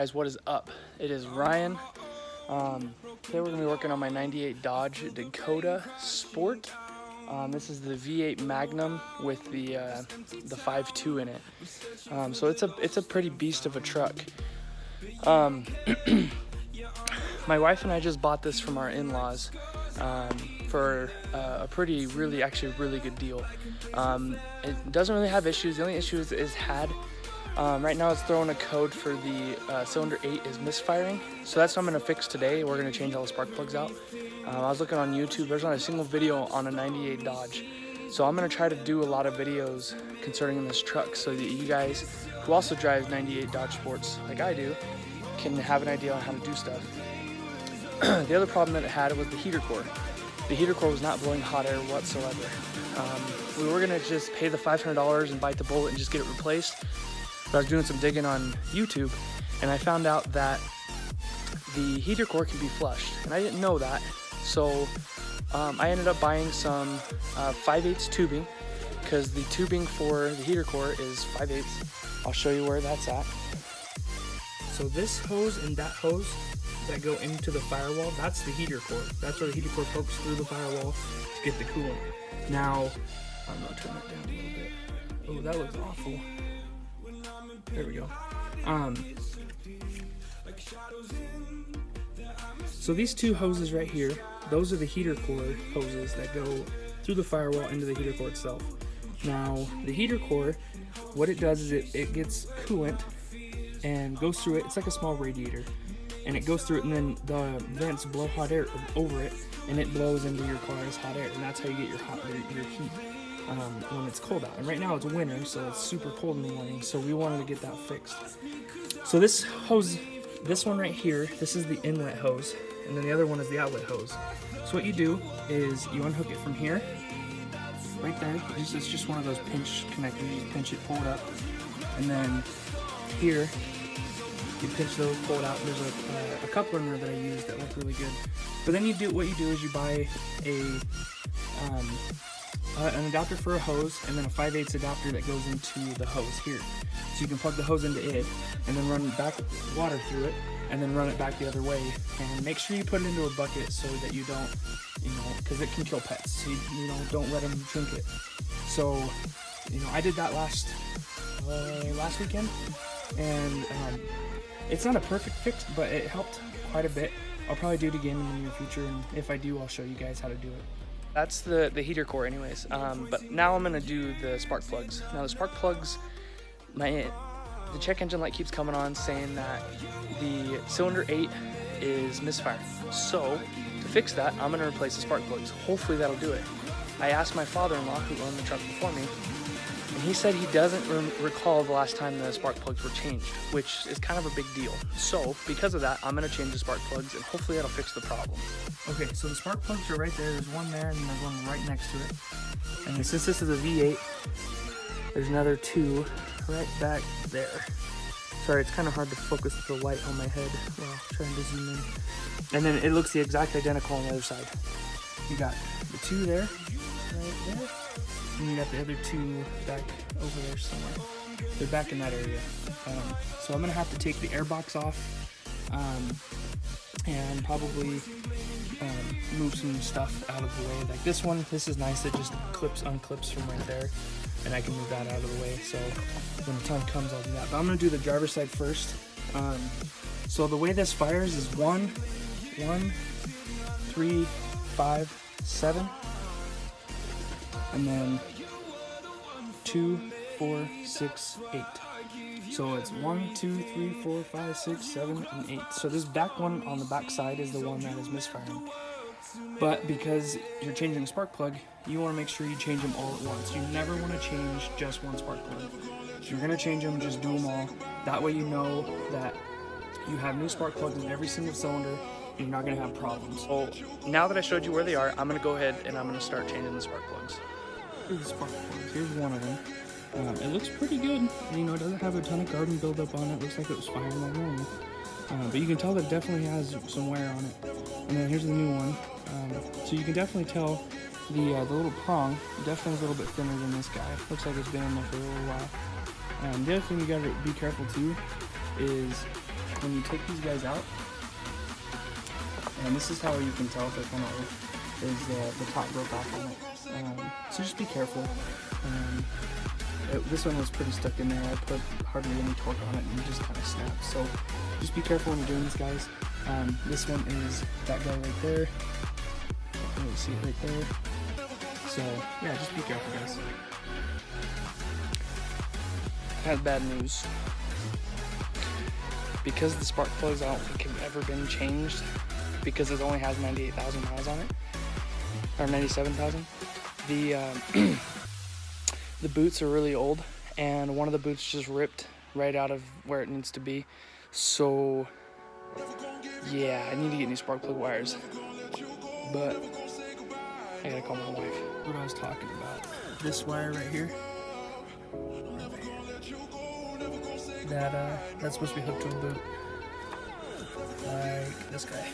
Guys, what is up? It is Ryan. Today we're going to be working on my 98 Dodge Dakota Sport. This is the V8 Magnum with the 5.2 in it. So it's a pretty beast of a truck. My wife and I just bought this from our in-laws for a really good deal. It doesn't really have issues. The only issue is right now it's throwing a code for the cylinder 8 is misfiring. So that's what I'm going to fix today. We're going to change all the spark plugs out. I was looking on YouTube. There's not a single video on a 98 Dodge. So I'm going to try to do a lot of videos concerning this truck so that you guys who also drive 98 Dodge Sports like I do can have an idea on how to do stuff. The other problem that it had was the heater core. The heater core was not blowing hot air whatsoever. We were going to just pay the $500 and bite the bullet and just get it replaced. But I was doing some digging on YouTube and I found out that the heater core can be flushed, and I didn't know that. So I ended up buying some 5/8 tubing, because the tubing for the heater core is 5/8. I'll show you where that's at. So this hose and that hose that go into the firewall, that's the heater core. That's where the heater core pokes through the firewall to get the coolant. Now, I'm gonna turn that down a little bit. Oh, that looks awful. There we go. So these two hoses right here, those are the heater core hoses that go through the firewall into the heater core itself. Now, the heater core, what it does is it gets coolant and goes through it. It's like a small radiator, and it goes through it, and then the vents blow hot air over it, and it blows into your car as hot air, and that's how you get your heat. When it's cold out. And right now it's winter, so it's super cold in the morning, so we wanted to get that fixed. So this hose, this one right here, this is the inlet hose, and then the other one is the outlet hose. So what you do is you unhook it from here, right there. It's just one of those pinch connectors. You just pinch it, pull it up, and then here you pinch those, pull it out. There's a coupler in there that I use that work really good. But then what you do is you buy an adapter for a hose, and then a 5/8 adapter that goes into the hose here. So you can plug the hose into it, and then run back water through it, and then run it back the other way. And make sure you put it into a bucket so that you don't, because it can kill pets. So don't let them drink it. So, I did that last weekend, and it's not a perfect fix, but it helped quite a bit. I'll probably do it again in the near future, and if I do, I'll show you guys how to do it. That's the heater core anyways, but now I'm going to do the spark plugs. Now the spark plugs, the check engine light keeps coming on saying that the cylinder 8 is misfiring. So to fix that, I'm going to replace the spark plugs. Hopefully that'll do it. I asked my father-in-law, who owned the truck before me, and he said he doesn't recall the last time the spark plugs were changed, which is kind of a big deal. So because of that, I'm going to change the spark plugs, and hopefully that'll fix the problem. Okay, so the spark plugs are right there. There's one there, and then there's one right next to it. And since this is a V8, there's another two right back there. Sorry, it's kind of hard to focus with the light on my head while trying to zoom in. And then it looks the exact identical on the other side. You got the two there, right there. And you got the other two back over there somewhere. They're back in that area. So I'm going to have to take the airbox off and probably move some stuff out of the way. Like this is nice. It just unclips from right there, and I can move that out of the way. So when the time comes, I'll do that. But I'm going to do the driver's side first. So the way this fires is 1, 3, 5, 7. And then 2, 4, 6, 8. So it's 1, 2, 3, 4, 5, 6, 7, and 8. So this back one on the back side is the one that is misfiring. But because you're changing a spark plug, you want to make sure you change them all at once. You never want to change just one spark plug. If you're going to change them, just do them all. That way you know that you have new spark plugs in every single cylinder, and you're not going to have problems. So now that I showed you where they are, I'm going to go ahead and I'm going to start changing the spark plugs. Here's the spark plugs. Here's one of them. It looks pretty good. It doesn't have a ton of carbon buildup on it. Looks like it was firing like normal. But you can tell that it definitely has some wear on it. And then here's the new one. So you can definitely tell the little prong definitely is a little bit thinner than this guy. Looks like it's been in there for a little while. The other thing you gotta be careful too is when you take these guys out, and this is how you can tell if they're kind of old, is the top broke off on it. So just be careful. This one was pretty stuck in there. I put hardly any torque on it and it just kind of snapped. So just be careful when you're doing this, guys. This one is that guy right there. You see it right there. So yeah, just be careful, guys. I have bad news. Because the spark plugs I don't think have ever been changed, because it only has 98,000 miles on it, or 97,000. The boots are really old, and one of the boots just ripped right out of where it needs to be. So yeah, I need to get new spark plug wires, but I gotta call my wife. What I was talking about, this wire right here, that's supposed to be hooked to a boot, like this guy,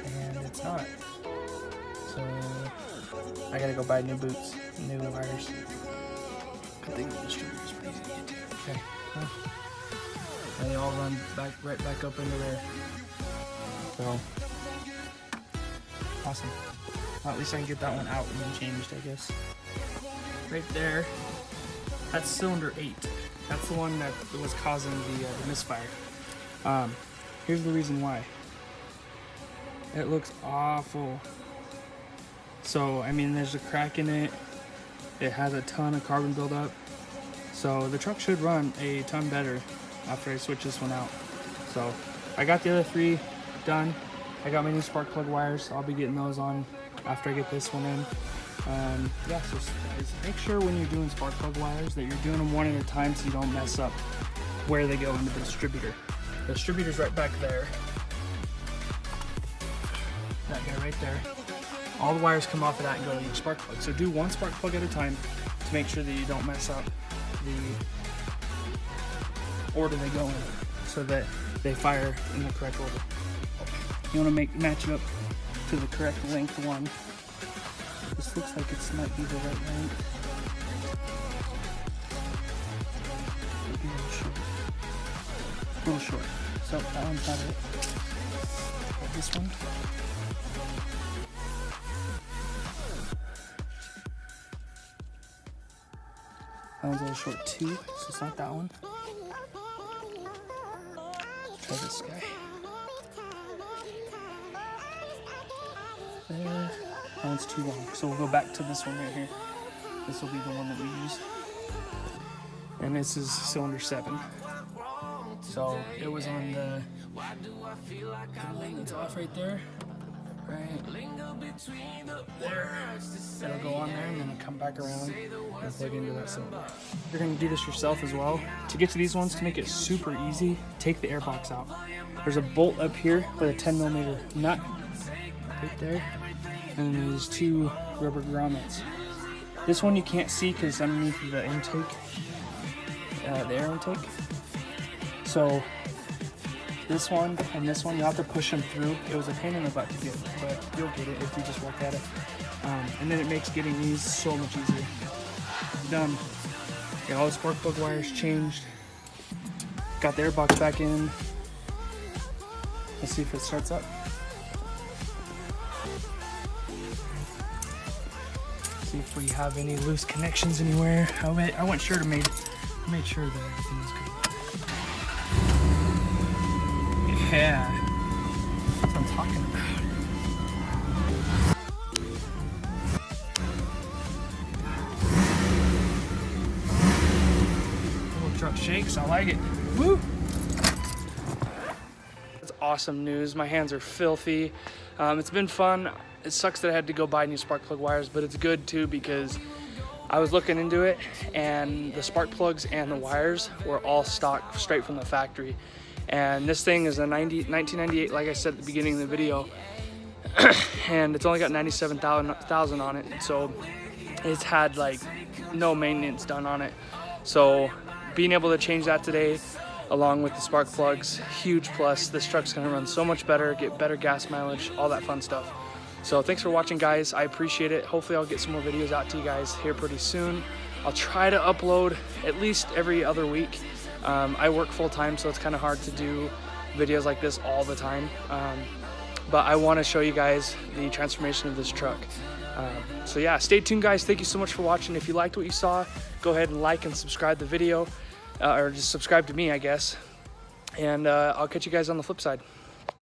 and it's not. So I gotta go buy new boots, new wires. Good thing the distributor's pretty easy to get to. Okay, well, they all run right back up into there. So awesome. Well, at least I can get that one out and then changed, I guess. Right there, that's cylinder 8. That's the one that was causing the misfire. Here's the reason why. It looks awful. So, I mean, there's a crack in it. It has a ton of carbon buildup. So the truck should run a ton better after I switch this one out. So I got the other 3 done. I got my new spark plug wires. I'll be getting those on after I get this one in. Yeah, so guys, make sure when you're doing spark plug wires that you're doing them one at a time so you don't mess up where they go into the distributor. The distributor's right back there. That guy right there. All the wires come off of that and go to each spark plug. So do one spark plug at a time to make sure that you don't mess up the order they go in, so that they fire in the correct order. You want to match it up to the correct length one. This looks like it might be the right length. Might be a little short. A little short. So that one's not it. Got this one. That one's a little short too, so it's not that one. Let's try this guy. There. That one's too long, so we'll go back to this one right here. This will be the one that we use. And this is cylinder 7. So it was on the maintenance off right there. Right there. It'll go on there and then it'll come back around and plug into that cylinder. You're going to do this yourself as well. To get to these ones, to make it super easy, take the airbox out. There's a bolt up here with a 10mm nut right there. And then there's 2 rubber grommets. This one you can't see because it's underneath the intake, the air intake. So this one and this one, you'll have to push them through. It was a pain in the butt to get, but you'll get it if you just work at it. And then it makes getting these so much easier. Done. Got all the spark plug wires changed. Got the airbox back in. Let's see if it starts up. See if we have any loose connections anywhere. I went sure to made sure that everything was good. Yeah, that's what I'm talking about. Little truck shakes, I like it. Woo! That's awesome news. My hands are filthy. It's been fun. It sucks that I had to go buy new spark plug wires, but it's good too because I was looking into it and the spark plugs and the wires were all stock straight from the factory. And this thing is a 1998, like I said at the beginning of the video, and it's only got 97,000 on it, so it's had like no maintenance done on it. So being able to change that today, along with the spark plugs, huge plus. This truck's gonna run so much better, get better gas mileage, all that fun stuff. So thanks for watching, guys. I appreciate it. Hopefully I'll get some more videos out to you guys here pretty soon. I'll try to upload at least every other week. I work full-time, so it's kind of hard to do videos like this all the time, but I want to show you guys the transformation of this truck. So yeah, stay tuned guys. Thank you so much for watching. If you liked what you saw, go ahead and like and subscribe the video, or just subscribe to me, I guess, and I'll catch you guys on the flip side.